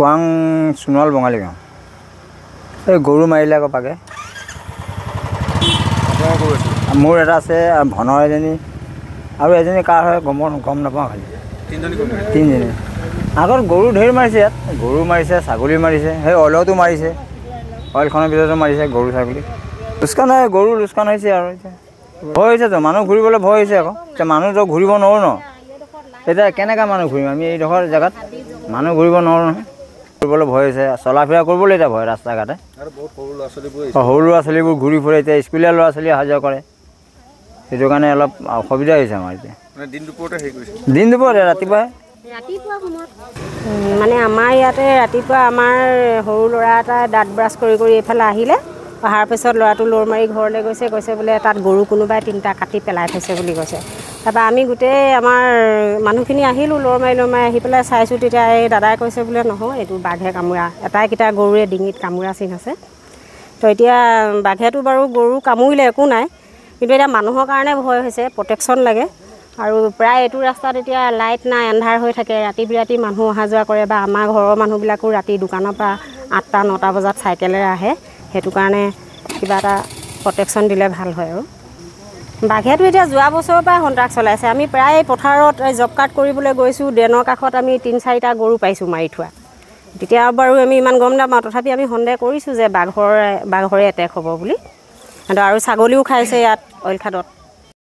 ফুৱাং সোণোৱাল বঙালী গাঁও এই গৰু মাৰিলে আকৌ পাকে মোৰ এটা আছে ভনৰ এজনী আৰু এজনী কাৰ হয় গম নাপাওঁ খালি তিনিজনী আগত গৰু ঢেৰ মাৰিছে ইয়াত গৰু মাৰিছে ছাগলী মাৰিছে সেই অইলতো মাৰিছে অইলখনৰ ভিতৰতো মাৰিছে গৰু ছাগলী লোকচান হয় গৰু লোকচান হৈছে আৰু এতিয়া ভয় হৈছেতো মানুহ ঘূৰিবলৈ ভয় হৈছে আকৌ এতিয়া মানুহতো ঘূৰিব নোৱাৰোঁ ন এতিয়া কেনেকৈ মানুহ ঘূৰিম আমি এইডোখৰ জেগাত মানুহ ঘূৰিব নোৱাৰোঁ নহয় কৰিবলৈ ভয় হৈছে চলা ফিৰা কৰিবলৈ এতিয়া ভয় ৰাস্তা ঘাটে সৰু ল'ৰা ছোৱালীবোৰ ঘূৰি ফুৰে এতিয়া স্কুলীয়া ল'ৰা ছোৱালী অহা যোৱা কৰে সেইটো কাৰণে অলপ অসুবিধা হৈছে আমাৰ এতিয়া দিন দুপৰতে ৰাতিপুৱাই মানে আমাৰ ইয়াতে ৰাতিপুৱা আমাৰ সৰু ল'ৰা এটা দাঁত ব্ৰাছ কৰি এইফালে আহিলে অহাৰ পিছত ল'ৰাটো লৰ মাৰি ঘৰলৈ কৈছে বোলে তাত গৰু কোনোবাই 3টা কাটি পেলাই থৈছে বুলি কৈছে তাৰপৰা আমি গোটেই আমাৰ মানুহখিনি আহিলোঁ লৰ মাৰি আহি পেলাই চাইছোঁ তেতিয়া এই দাদাই কৈছে বোলে নহয় এইটো বাঘে কামোৰা এটাইকেইটা গৰুৰে ডিঙিত কামোৰা চিন আছে তো এতিয়া বাঘেটো বাৰু গৰু কামুৰিলে একো নাই কিন্তু এতিয়া মানুহৰ কাৰণে ভয় হৈছে প্ৰটেকশ্যন লাগে আৰু প্ৰায় এইটো ৰাস্তাত এতিয়া লাইট নাই আন্ধাৰ হৈ থাকে ৰাতি বিৰাতি মানুহ অহা যোৱা কৰে বা আমাৰ ঘৰৰ মানুহবিলাকো ৰাতি দোকানৰ পৰা 8টা 9টা বজাত চাইকেলেৰে আহে সেইটো কাৰণে কিবা এটা প্ৰটেকশ্যন দিলে ভাল হয় আৰু বাঘেটো এতিয়া যোৱা বছৰৰ পৰাই সন্ত্ৰাস চলাইছে আমি প্ৰায় পথাৰত জব কাৰ্ড কৰিবলৈ গৈছোঁ ড্ৰেনৰ কাষত আমি 3-4টা গৰু পাইছোঁ মাৰি থোৱা তেতিয়া বাৰু আমি ইমান গম নাপাওঁ তথাপি আমি সন্দেহ কৰিছোঁ যে বাঘৰে এটেক হ'ব বুলি আৰু ছাগলীও খাইছে ইয়াত অইলখাদত